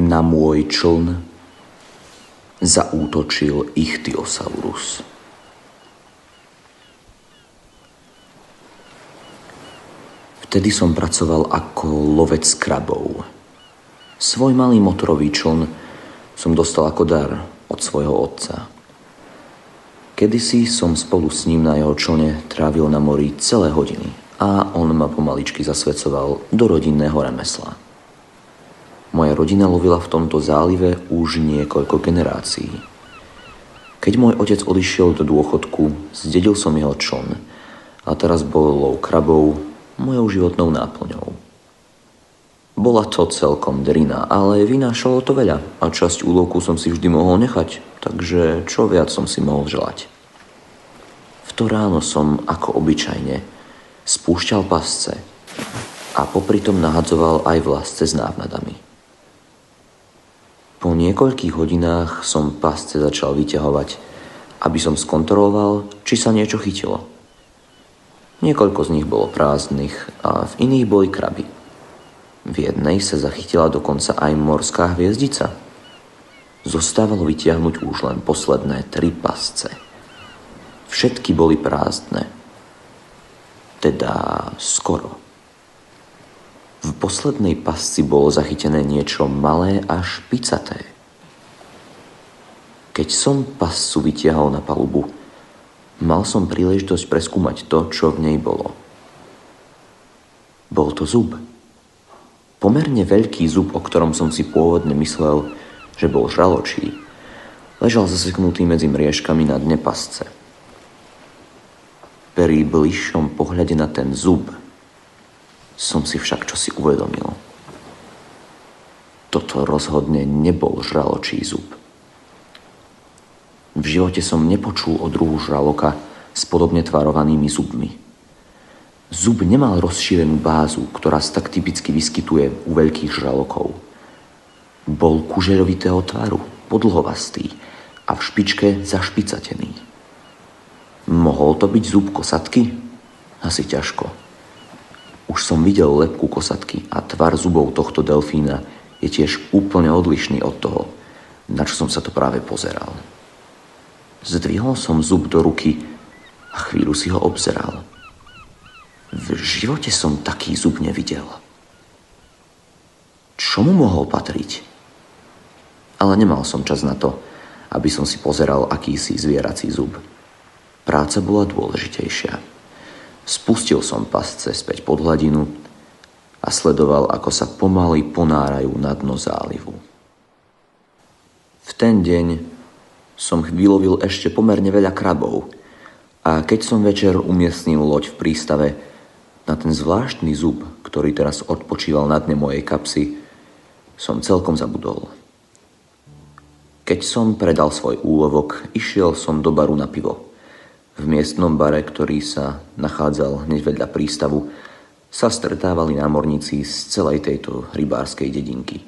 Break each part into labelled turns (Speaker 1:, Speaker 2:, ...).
Speaker 1: Na môj čln zaútočil Ichthyosaurus. Vtedy som pracoval ako lovec krabov. Svoj malý motorový čln som dostal ako dar od svojho otca. Kedysi som spolu s ním na jeho člne trávil na mori celé hodiny a on ma pomaličky zasvedcoval do rodinného remesla. Moja rodina lovila v tomto zálive už niekoľko generácií. Keď môj otec odišiel do dôchodku, zdedil som jeho čln a teraz bol lov krabov mojou životnou náplňou. Bola to celkom drina, ale vynášalo to veľa a časť úlovku som si vždy mohol nechať, takže čo viac som si mohol želať. V to ráno som, ako obyčajne, spúšťal pasce a popritom nahadzoval aj vlasce s návnadami. Po niekoľkých hodinách som pasce začal vyťahovať, aby som skontroloval, či sa niečo chytilo. Niekoľko z nich bolo prázdnych a v iných boli kraby. V jednej sa zachytila dokonca aj morská hviezdica. Zostávalo vytiahnuť už len posledné 3 pasce. Všetky boli prázdne. Teda skoro. V poslednej pasci bolo zachytené niečo malé a špicaté. Keď som pascu vytiahol na palubu, mal som príležitosť preskúmať to, čo v nej bolo. Bol to zub. Pomerne veľký zub, o ktorom som si pôvodne myslel, že bol žraločí, ležal zaseknutý medzi mriežkami na dne pasce. Pri bližšom pohľade na ten zub som si však čosi uvedomil. Toto rozhodne nebol žraločí zub. V živote som nepočul o druhu žraloka s podobne tvarovanými zubmi. Zub nemal rozšírenú bázu, ktorá sa tak typicky vyskytuje u veľkých žralokov. Bol kuželovitého tvaru, podlhovastý a v špičke zašpicatený. Mohol to byť zub kosatky? Asi ťažko. Už som videl lebku kosatky a tvar zubov tohto delfína je tiež úplne odlišný od toho, na čo som sa to práve pozeral. Zdvihol som zub do ruky a chvíľu si ho obzeral. V živote som taký zub nevidel. Čo mu mohol patriť? Ale nemal som čas na to, aby som si pozeral akýsi zvierací zub. Práca bola dôležitejšia. Spustil som pasce späť pod hladinu a sledoval, ako sa pomaly ponárajú na dno zálivu. V ten deň som vylovil ešte pomerne veľa krabov a keď som večer umiestnil loď v prístave, na ten zvláštny zub, ktorý teraz odpočíval na dne mojej kapsy, som celkom zabudol. Keď som predal svoj úlovok, išiel som do baru na pivo. V miestnom bare, ktorý sa nachádzal hneď vedľa prístavu, sa stretávali námorníci z celej tejto rybárskej dedinky,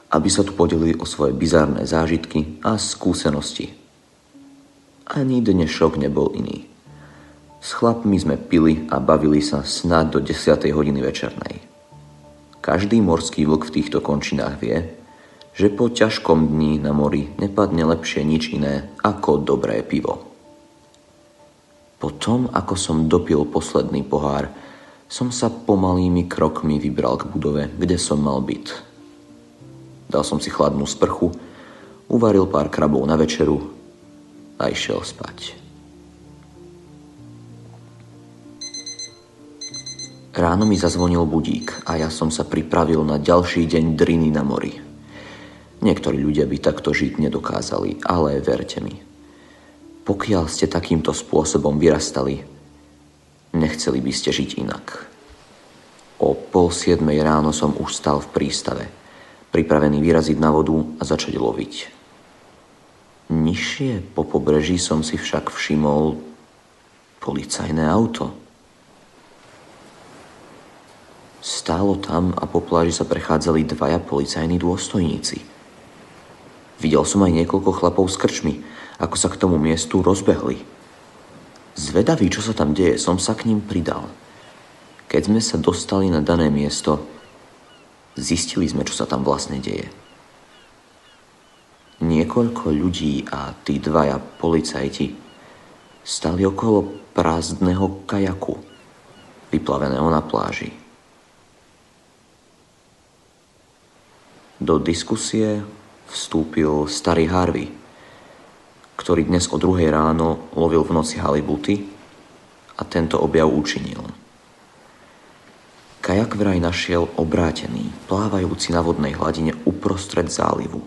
Speaker 1: aby sa tu podelili o svoje bizarné zážitky a skúsenosti. Ani dnešok nebol iný. S chlapmi sme pili a bavili sa snáď do 10. hodiny večernej. Každý morský vlk v týchto končinách vie, že po ťažkom dni na mori nepadne lepšie nič iné ako dobré pivo. Potom, ako som dopil posledný pohár, som sa pomalými krokmi vybral k budove, kde som mal byt. Dal som si chladnú sprchu, uvaril pár krabov na večeru a išiel spať. Ráno mi zazvonil budík a ja som sa pripravil na ďalší deň driny na mori. Niektorí ľudia by takto žiť nedokázali, ale verte mi, pokiaľ ste takýmto spôsobom vyrastali, nechceli by ste žiť inak. O 6:30 ráno som už stal v prístave, pripravený vyraziť na vodu a začať loviť. Nižšie po pobreží som si však všimol policajné auto. Stálo tam a po pláži sa prechádzali 2 policajní dôstojníci. Videl som aj niekoľko chlapov s krčmi, ako sa k tomu miestu rozbehli. Zvedavý, čo sa tam deje, som sa k ním pridal. Keď sme sa dostali na dané miesto, zistili sme, čo sa tam vlastne deje. Niekoľko ľudí a tí dvaja policajti stali okolo prázdneho kajaku, vyplaveného na pláži. Do diskusie vstúpil starý Harvey, ktorý dnes o 2:00 ráno lovil v noci halibuty a tento objav učinil. Kajak vraj našiel obrátený, plávajúci na vodnej hladine uprostred zálivu.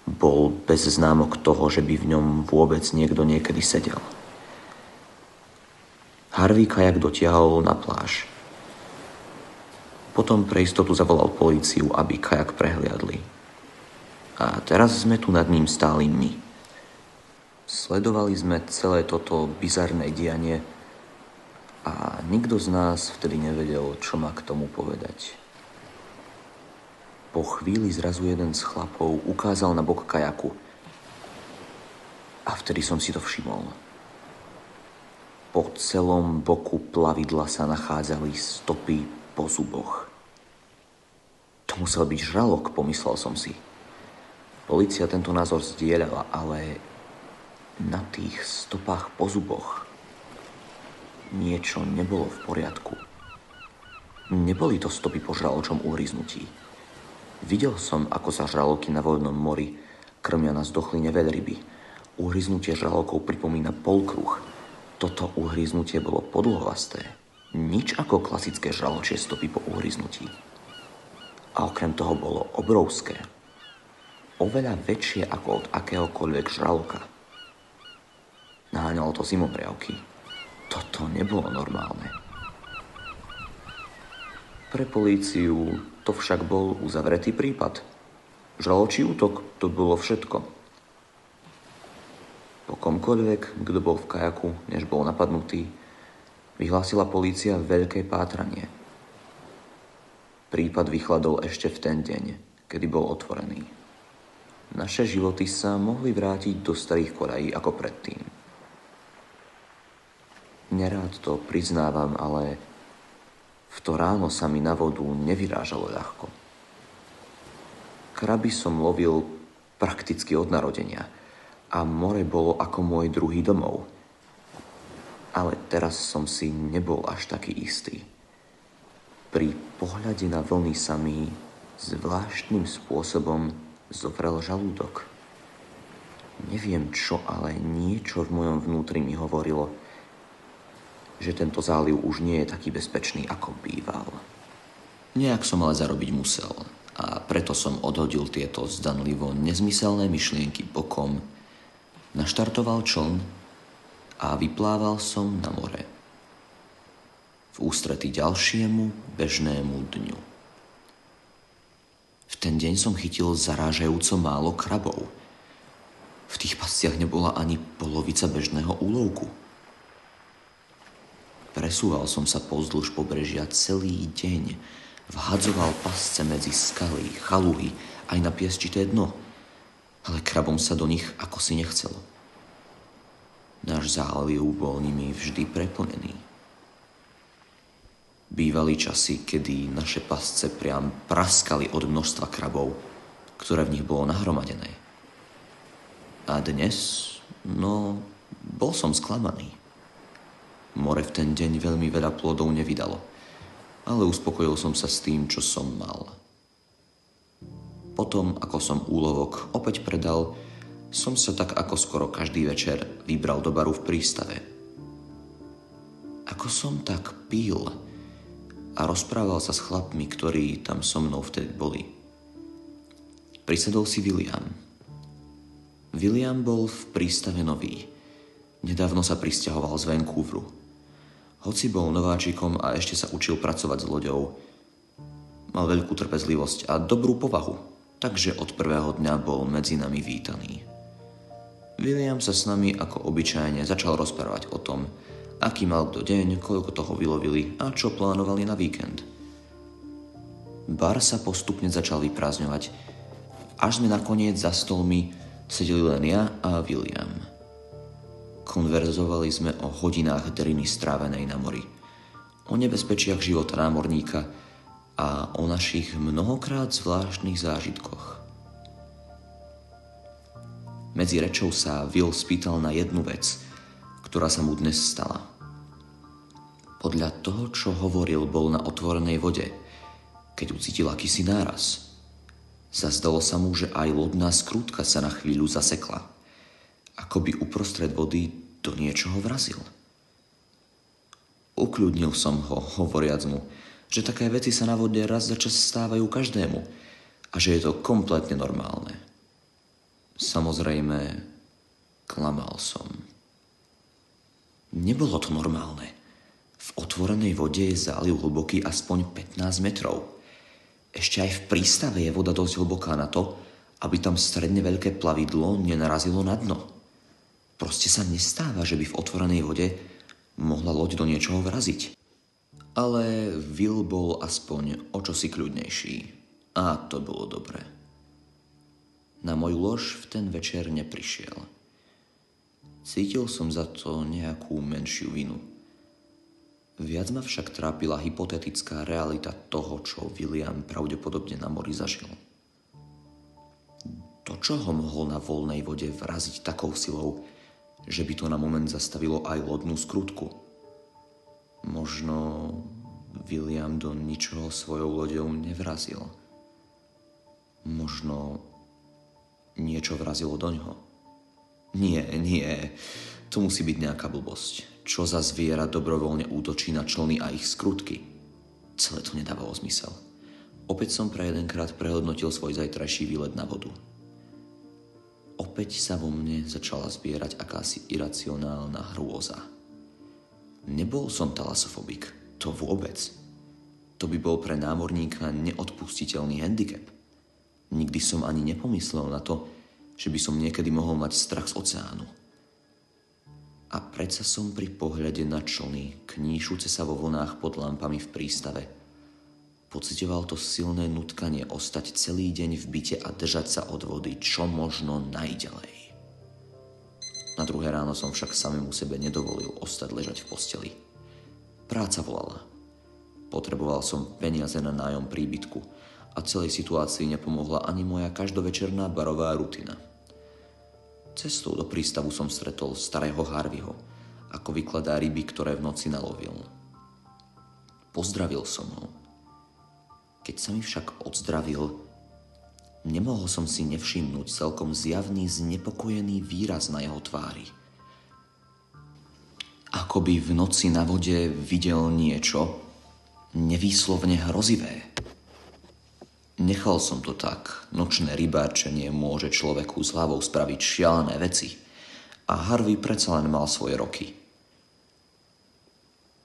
Speaker 1: Bol bez známok toho, že by v ňom vôbec niekto niekedy sedel. Harvey kajak dotiahol na pláž. Potom pre istotu zavolal políciu, aby kajak prehliadli. A teraz sme tu nad ním stáli my. Sledovali sme celé toto bizarné dianie a nikto z nás vtedy nevedel, čo má k tomu povedať. Po chvíli zrazu jeden z chlapov ukázal na bok kajaku a vtedy som si to všimol. Po celom boku plavidla sa nachádzali stopy po zuboch. To musel byť žralok, pomyslel som si. Polícia tento názor zdieľala, ale na tých stopách po zuboch niečo nebolo v poriadku. Neboli to stopy po žraločom uhryznutí. Videl som, ako sa žraloky na voľnom mori krmia na zdochline veľryby. Uhryznutie žralokov pripomína polkruh. Toto uhryznutie bolo podlhovasté. Nič ako klasické žraločie stopy po uhryznutí. A okrem toho bolo obrovské. Oveľa väčšie ako od akéhokoľvek žraloka. Naháňalo to zimomriavky. Toto nebolo normálne. Pre políciu to však bol uzavretý prípad. Žraločí útok, to bolo všetko. Po komkoľvek, kto bol v kajaku, než bol napadnutý, vyhlásila polícia veľké pátranie. Prípad vychladol ešte v ten deň, kedy bol otvorený. Naše životy sa mohli vrátiť do starých koľají ako predtým. Nerád to priznávam, ale v to ráno sa mi na vodu nevyrážalo ľahko. Kraby som lovil prakticky od narodenia a more bolo ako môj druhý domov. Ale teraz som si nebol až taký istý. Pri pohľade na vlny sa mi zvláštnym spôsobom zovrel žalúdok. Neviem čo, ale niečo v mojom vnútri mi hovorilo, že tento záliv už nie je taký bezpečný, ako býval. Nejak som ale zarobiť musel a preto som odhodil tieto zdanlivo nezmyselné myšlienky bokom, naštartoval čln a vyplával som na more. V ústrety ďalšiemu bežnému dňu. V ten deň som chytil zarážajúco málo krabov. V tých pasciach nebola ani polovica bežného úlovku. Presúval som sa pozdĺž pobrežia celý deň. Vhadzoval pasce medzi skaly, chaluhy aj na piesčité dno. Ale krabom sa do nich ako si nechcelo. Náš záliv bol nimi vždy preplnený. Bývali časy, kedy naše pasce priam praskali od množstva krabov, ktoré v nich bolo nahromadené. A dnes, bol som sklamaný. More v ten deň veľmi veľa plodov nevydalo, ale uspokojil som sa s tým, čo som mal. Potom, ako som úlovok opäť predal, som sa tak ako skoro každý večer vybral do baru v prístave. Ako som tak pil a rozprával sa s chlapmi, ktorí tam so mnou vtedy boli. Prisadol si William. William bol v prístave nový. Nedávno sa prisťahoval z Vancouveru. Hoci bol nováčikom a ešte sa učil pracovať s loďou, mal veľkú trpezlivosť a dobrú povahu, takže od prvého dňa bol medzi nami vítaný. William sa s nami ako obyčajne začal rozprávať o tom, aký mal kto deň, koľko toho vylovili a čo plánovali na víkend. Bar sa postupne začal vyprázdňovať, až sme nakoniec za stolmi sedeli len ja a William. Konverzovali sme o hodinách driny strávenej na mori, o nebezpečiach života námorníka a o našich mnohokrát zvláštnych zážitkoch. Medzi rečou sa Will spýtal na jednu vec, ktorá sa mu dnes stala. Podľa toho, čo hovoril, bol na otvorenej vode, keď ucítil akýsi náraz. Zazdalo sa mu, že aj lodná skrútka sa na chvíľu zasekla, ako by uprostred vody do niečoho vrazil. Ukľudnil som ho, hovoriac mu, že také veci sa na vode raz za čas stávajú každému a že je to kompletne normálne. Samozrejme, klamal som. Nebolo to normálne. V otvorenej vode je záliv hlboký aspoň 15 metrov. Ešte aj v prístave je voda dosť hlboká na to, aby tam stredne veľké plavidlo nenarazilo na dno. Proste sa nestáva, že by v otvorenej vode mohla loď do niečoho vraziť. Ale Will bol aspoň o čosi kľudnejší. A to bolo dobré. Na moju lož v ten večer neprišiel. Cítil som za to nejakú menšiu vinu. Viac ma však trápila hypotetická realita toho, čo William pravdepodobne na mori zažil. To, čo ho mohol na voľnej vode vraziť takou silou, že by to na moment zastavilo aj lodnú skrutku. Možno William do ničoho svojou loďou nevrazil. Možno niečo vrazilo doňho. Nie, to musí byť nejaká blbosť. Čo za zviera dobrovoľne útočí na člny a ich skrutky? Celé to nedávalo zmysel. Opäť som pre jedenkrát prehodnotil svoj zajtrajší výlet na vodu. Opäť sa vo mne začala zbierať akási iracionálna hrôza. Nebol som talasofobik, to vôbec. To by bol pre námorníka neodpustiteľný handicap. Nikdy som ani nepomyslel na to, že by som niekedy mohol mať strach z oceánu. A predsa som pri pohľade na člny, kníšuce sa vo vlnách pod lampami v prístave, pociťoval to silné nutkanie ostať celý deň v byte a držať sa od vody čo možno najďalej. Na druhé ráno som však samému sebe nedovolil ostať ležať v posteli. Práca volala. Potreboval som peniaze na nájom príbytku a celej situácii nepomohla ani moja každovečerná barová rutina. Cestou do prístavu som stretol starého Harveyho, ako vykladá ryby, ktoré v noci nalovil. Pozdravil som ho. Keď sa mi však odzdravil, nemohol som si nevšimnúť celkom zjavný znepokojený výraz na jeho tvári. Ako by v noci na vode videl niečo nevýslovne hrozivé. Nechal som to tak. Nočné rybárčenie môže človeku s hlavou spraviť šialené veci. A Harvey predsa len mal svoje roky.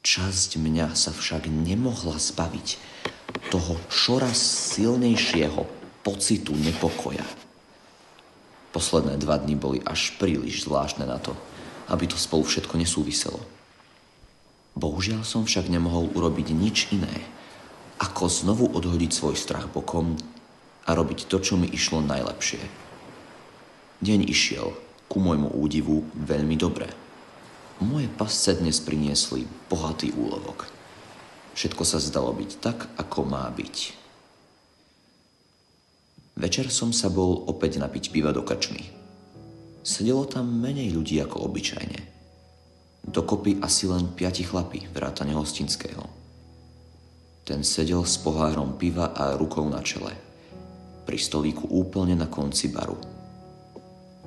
Speaker 1: Časť mňa sa však nemohla zbaviť toho čoraz silnejšieho pocitu nepokoja. Posledné 2 dni boli až príliš zvláštne na to, aby to spolu všetko nesúviselo. Bohužiaľ som však nemohol urobiť nič iné, ako znovu odhodiť svoj strach bokom a robiť to, čo mi išlo najlepšie. Deň išiel, ku môjmu údivu, veľmi dobre. Moje pasce dnes priniesli bohatý úlovok. Všetko sa zdalo byť tak, ako má byť. Večer som sa bol opäť napiť piva do krčmy. Sedelo tam menej ľudí ako obyčajne. Dokopy asi len 5 chlapi, vrátane hostinského. Ten sedel s pohárom piva a rukou na čele, pri stolíku úplne na konci baru.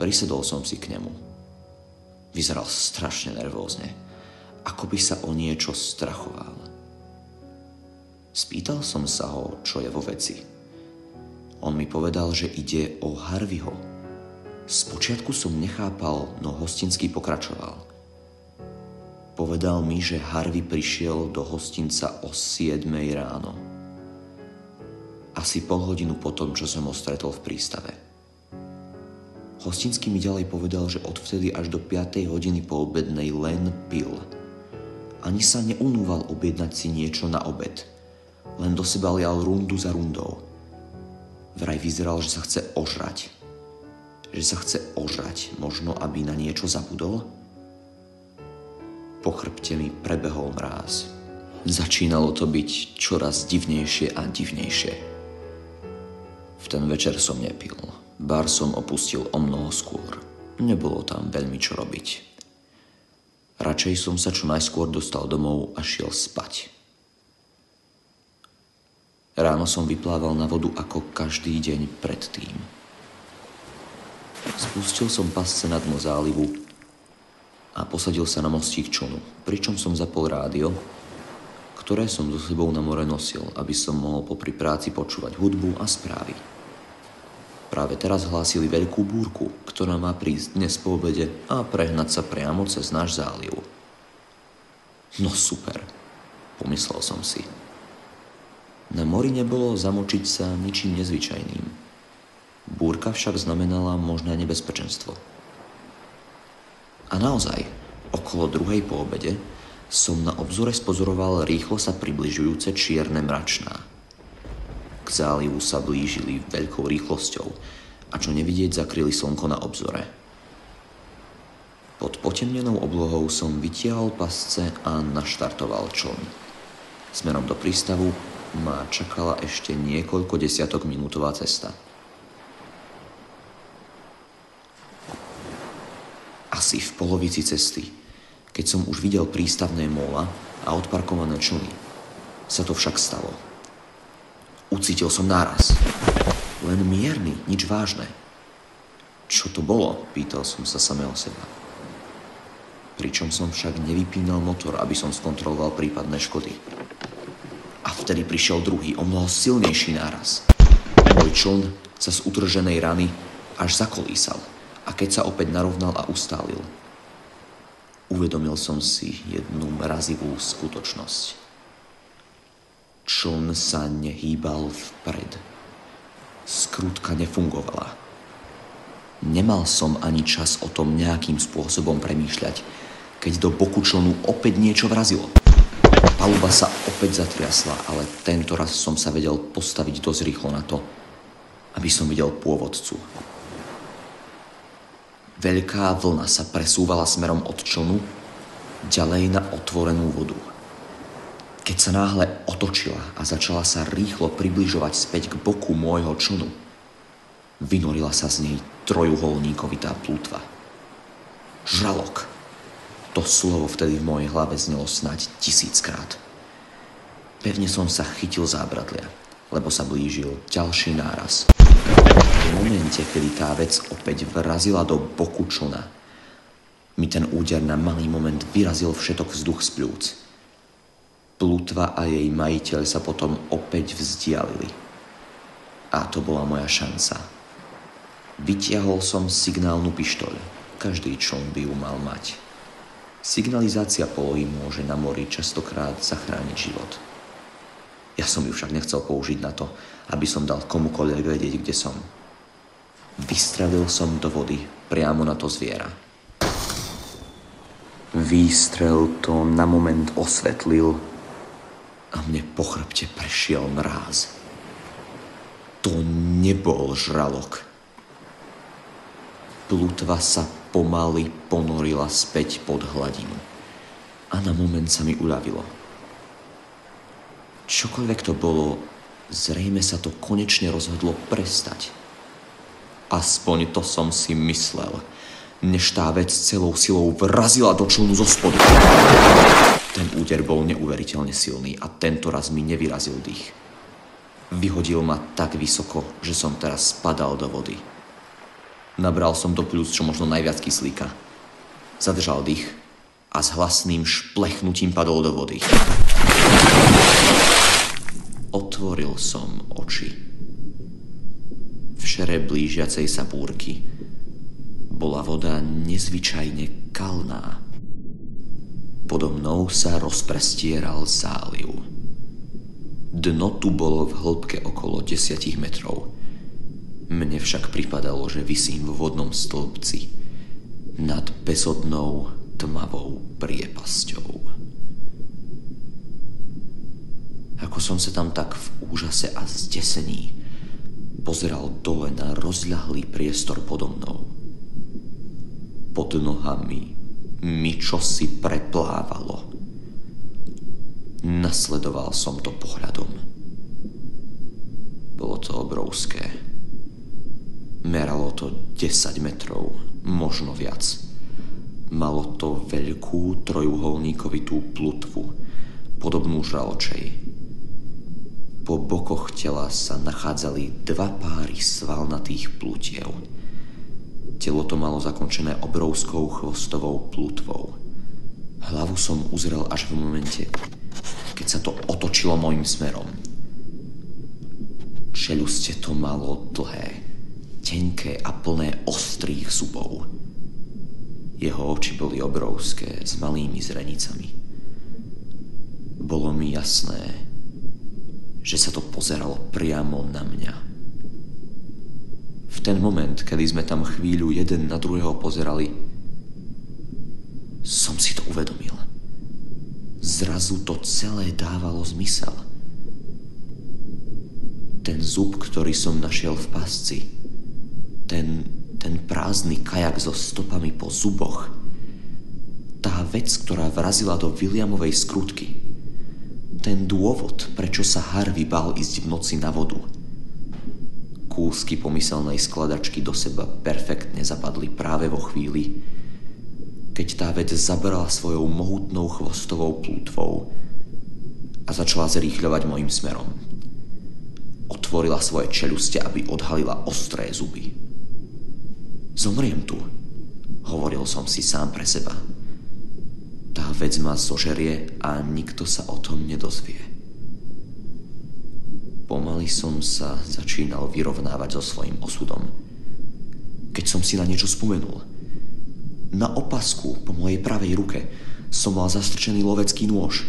Speaker 1: Prisedol som si k nemu. Vyzeral strašne nervózne, ako by sa o niečo strachoval. Spýtal som sa ho, čo je vo veci. On mi povedal, že ide o Harveyho. Spočiatku som nechápal, no hostinský pokračoval. Povedal mi, že Harvey prišiel do hostinca o 7 ráno. Asi pol hodinu po tom, čo som ho stretol v prístave. Hostinský mi ďalej povedal, že odvtedy až do 5 hodiny po obednej len pil. Ani sa neunúval objednať si niečo na obed. Len do seba lial rundu za rundou. Vraj vyzeral, že sa chce ožrať. Že sa chce ožrať, možno aby na niečo zabudol? Po chrbte mi prebehol mráz. Začínalo to byť čoraz divnejšie a divnejšie. V ten večer som nepil. Bar som opustil omnoho skôr. nebolo tam veľmi čo robiť. Radšej som sa čo najskôr dostal domov a šiel spať. Ráno som vyplával na vodu ako každý deň predtým. Spustil som pasce na dno zálivu a posadil sa na mostík člnu, pričom som zapol rádio, ktoré som so sebou na more nosil, aby som mohol popri práci počúvať hudbu a správy. Práve teraz hlásili veľkú búrku, ktorá má prísť dnes po obede a prehnať sa priamo cez náš záliv. No super, pomyslel som si. Na mori nebolo zamočiť sa ničím nezvyčajným. Búrka však znamenala možné nebezpečenstvo. A naozaj, okolo 2:00 po obede som na obzore spozoroval rýchlo sa približujúce čierne mračná. K zálivu sa blížili veľkou rýchlosťou a čo nevidieť zakryli slnko na obzore. Pod potemnenou oblohou som vytiahol pasce a naštartoval čln. Smerom do prístavu ma čakala ešte niekoľko desiatok minútová cesta. Asi v polovici cesty, keď som už videl prístavné móla a odparkované člny, sa to však stalo. Ucítil som náraz. Len mierny, nič vážne. Čo to bolo? Pýtal som sa samého seba. Pričom som však nevypínal motor, aby som skontroloval prípadné škody. A vtedy prišiel druhý, omnoho silnejší náraz. Môj čln sa z utrženej rany až zakolísal a keď sa opäť narovnal a ustálil, uvedomil som si jednu mrazivú skutočnosť. Čln sa nehýbal vpred. Skrutka nefungovala. Nemal som ani čas o tom nejakým spôsobom premýšľať, keď do boku člnu opäť niečo vrazilo. Paluba sa opäť zatriasla, ale tento raz som sa vedel postaviť dosť rýchlo na to, aby som videl pôvodcu. Veľká vlna sa presúvala smerom od člnu ďalej na otvorenú vodu. Keď sa náhle otočila a začala sa rýchlo približovať späť k boku môjho člnu, vynorila sa z nej trojuholníkovitá plútva. Žralok. To slovo vtedy v mojej hlave znelo snáď 1000-krát. Pevne som sa chytil zábradlia, lebo sa blížil ďalší náraz. V momente, kedy tá vec opäť vrazila do boku člna, mi ten úder na malý moment vyrazil všetok vzduch z pľúc. Plutva a jej majiteľ sa potom opäť vzdialili. A to bola moja šanca. Vytiahol som signálnu pištoľ. Každý čln by ju mal mať. Signalizácia polohy môže na mori častokrát zachrániť život. Ja som ju však nechcel použiť na to, aby som dal komukoľvek vedieť, kde som. Vystrelil som do vody priamo na to zviera. Výstrel to na moment osvetlil a mne po chrbte prešiel mráz. To nebol žralok. Plutva sa pomaly ponorila späť pod hladinu a na moment sa mi uľavilo. Čokoľvek to bolo, zrejme sa to konečne rozhodlo prestať. Aspoň to som si myslel, než tá vec celou silou vrazila do člnu zo spodu. Ten úder bol neuveriteľne silný a tento raz mi nevyrazil dých. Vyhodil ma tak vysoko, že som teraz spadal do vody. Nabral som do pľúc čo možno najviac kyslíka. Zadržal dých a s hlasným šplechnutím padol do vody. Otvoril som oči. V šere blížiacej sa búrky bola voda nezvyčajne kalná. Podo mnou sa rozprestieral záliv. Dno tu bolo v hĺbke okolo 10 metrov. Mne však pripadalo, že visím vo vodnom stĺpci nad bezodnou tmavou priepasťou. Ako som sa tam tak v úžase a zdesení pozeral dole na rozľahlý priestor podo mnou. Pod nohami mi čosi preplávalo. Nasledoval som to pohľadom. Bolo to obrovské. Meralo to 10 metrov Možno viac. Malo to veľkú trojuholníkovitú plutvu, podobnú žraločej. Po bokoch tela sa nachádzali 2 páry svalnatých plutiev. Telo to malo zakončené obrovskou chvostovou plutvou. Hlavu som uzrel až v momente, keď sa to otočilo mojim smerom. Čeľuste to malo dlhé, tenké a plné ostrých zubov. Jeho oči boli obrovské, s malými zrenicami. Bolo mi jasné, že sa to pozeralo priamo na mňa. V ten moment, kedy sme tam chvíľu jeden na druhého pozerali, som si to uvedomil. Zrazu to celé dávalo zmysel. Ten zub, ktorý som našiel v pasci, ten prázdny kajak so stopami po zuboch, tá vec, ktorá vrazila do Williamovej skrutky, ten dôvod, prečo sa Harvey bál ísť v noci na vodu. Kúsky pomyselnej skladačky do seba perfektne zapadli práve vo chvíli, keď tá vec zabrala svojou mohutnou chvostovou plútvou a začala zrýchľovať mojim smerom. Otvorila svoje čeľuste, aby odhalila ostré zuby. Zomriem tu, hovoril som si sám pre seba. Tá vec ma zožerie a nikto sa o tom nedozvie. Pomaly som sa začínal vyrovnávať so svojím osudom, keď som si na niečo spomenul. Na opasku po mojej pravej ruke som mal zastrčený lovecký nôž.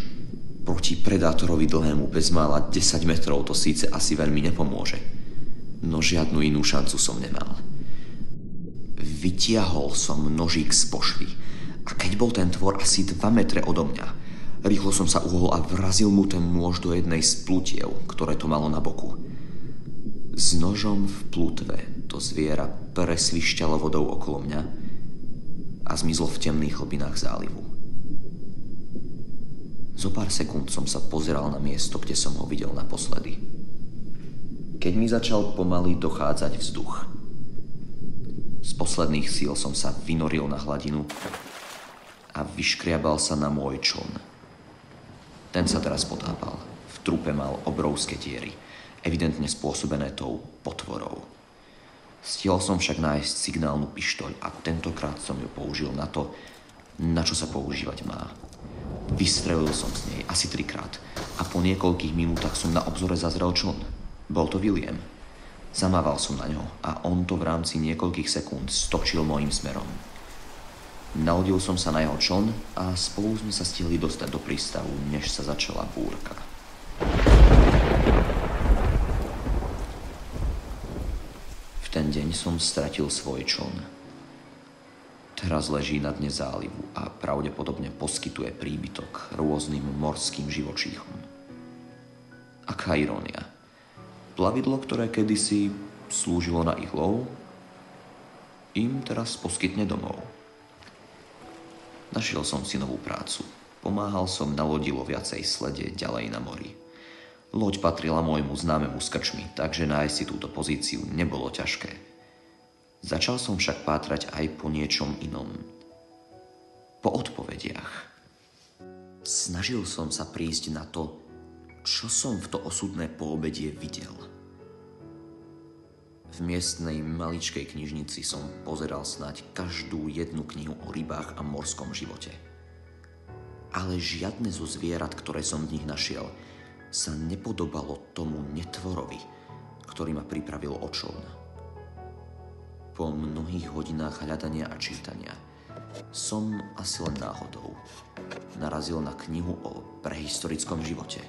Speaker 1: Proti predátorovi dlhému bezmála 10 metrov to síce asi veľmi nepomôže, no žiadnu inú šancu som nemal. Vytiahol som nožík z pošvy a keď bol ten tvor asi 2 metre odo mňa, rýchlo som sa uhol a vrazil mu ten nôž do jednej z plutiev, ktoré to malo na boku. S nožom v plutve to zviera presvišťalo vodou okolo mňa a zmizlo v temných hlbinách zálivu. Zo pár sekúnd som sa pozeral na miesto, kde som ho videl naposledy. Keď mi začal pomaly dochádzať vzduch, z posledných síl som sa vynoril na hladinu a vyškriabal sa na môj čln. Ten sa teraz potápal. V trupe mal obrovské diery, evidentne spôsobené tou potvorou. Stihol som však nájsť signálnu pištoľ a tentokrát som ju použil na to, na čo sa používať má. Vystrelil som z nej asi 3-krát a po niekoľkých minútach som na obzore zazrel čln. Bol to William. Zamával som na ňo a on to v rámci niekoľkých sekúnd stočil mojím smerom. Nalodil som sa na jeho čln a spolu sme sa stihli dostať do prístavu, než sa začala búrka. V ten deň som stratil svoj čln. Teraz leží na dne zálivu a pravdepodobne poskytuje príbytok rôznym morským živočíchom. Aká irónia. Plavidlo, ktoré kedysi slúžilo na ich lov, im teraz poskytne domov. Našiel som si novú prácu. Pomáhal som na lodi loviacej slede ďalej na mori. Loď patrila môjmu známemu s krčmi, takže nájsť si túto pozíciu nebolo ťažké. Začal som však pátrať aj po niečom inom. Po odpovediach. Snažil som sa prísť na to, čo som v to osudné poobedie videl. V miestnej maličkej knižnici som pozeral snáď každú jednu knihu o rybách a morskom živote. Ale žiadne zo zvierat, ktoré som v nich našiel, sa nepodobalo tomu netvorovi, ktorý ma pripravil o čln. Po mnohých hodinách hľadania a čítania som asi len náhodou narazil na knihu o prehistorickom živote.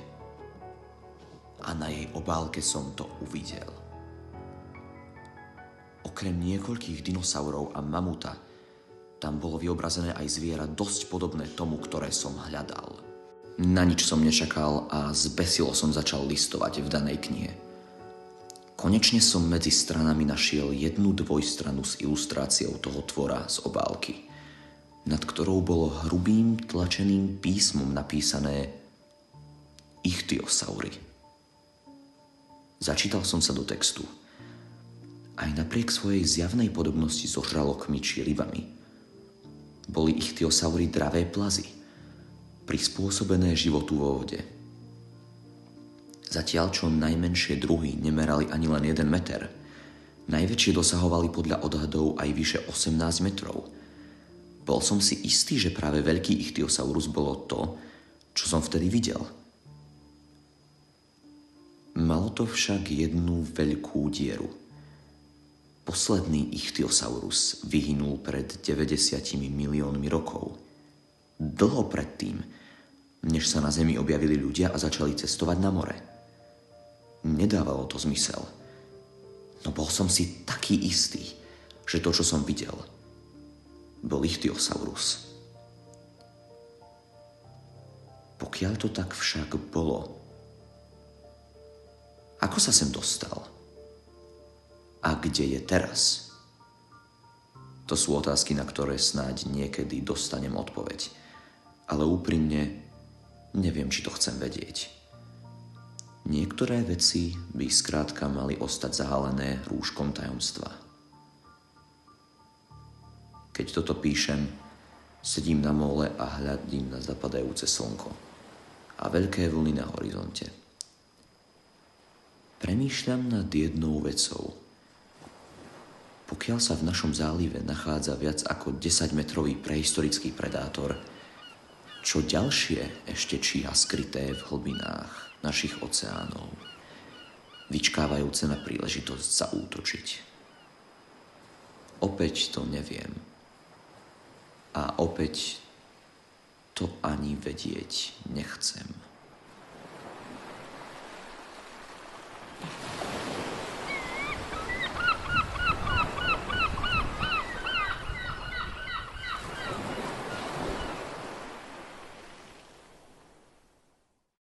Speaker 1: A na jej obálke som to uvidel. Okrem niekoľkých dinosaurov a mamuta, tam bolo vyobrazené aj zviera dosť podobné tomu, ktoré som hľadal. Na nič som nečakal a zbesilo som začal listovať v danej knihe. Konečne som medzi stranami našiel jednu dvojstranu s ilustráciou toho tvora z obálky, nad ktorou bolo hrubým tlačeným písmom napísané Ichtyosaury. Začítal som sa do textu Aj napriek svojej zjavnej podobnosti so žralokmi či rybami. Boli ichtyosaury dravé plazy, prispôsobené životu vo vode. Zatiaľ, čo najmenšie druhy nemerali ani len 1 meter, najväčšie dosahovali podľa odhadov aj vyše 18 metrov. Bol som si istý, že práve veľký ichthyosaurus bolo to, čo som vtedy videl. Malo to však jednu veľkú dieru. Posledný ichthyosaurus vyhynul pred 90 miliónmi rokov. Dlho predtým, než sa na Zemi objavili ľudia a začali cestovať na more. Nedávalo to zmysel. No bol som si taký istý, že to, čo som videl, bol ichthyosaurus. Pokiaľ to tak však bolo, ako sa sem dostal? A kde je teraz? To sú otázky, na ktoré snáď niekedy dostanem odpoveď. Ale úprimne neviem, či to chcem vedieť. Niektoré veci by skrátka mali ostať zahalené rúškom tajomstva. Keď toto píšem, sedím na mole a hľadím na zapadajúce slnko a veľké vlny na horizonte. Premýšľam nad jednou vecou. Pokiaľ sa v našom zálive nachádza viac ako 10-metrový prehistorický predátor, čo ďalšie ešte číha skryté v hlbinách našich oceánov, vyčkávajúce na príležitosť zaútočiť? Opäť to neviem. A opäť to ani vedieť nechcem.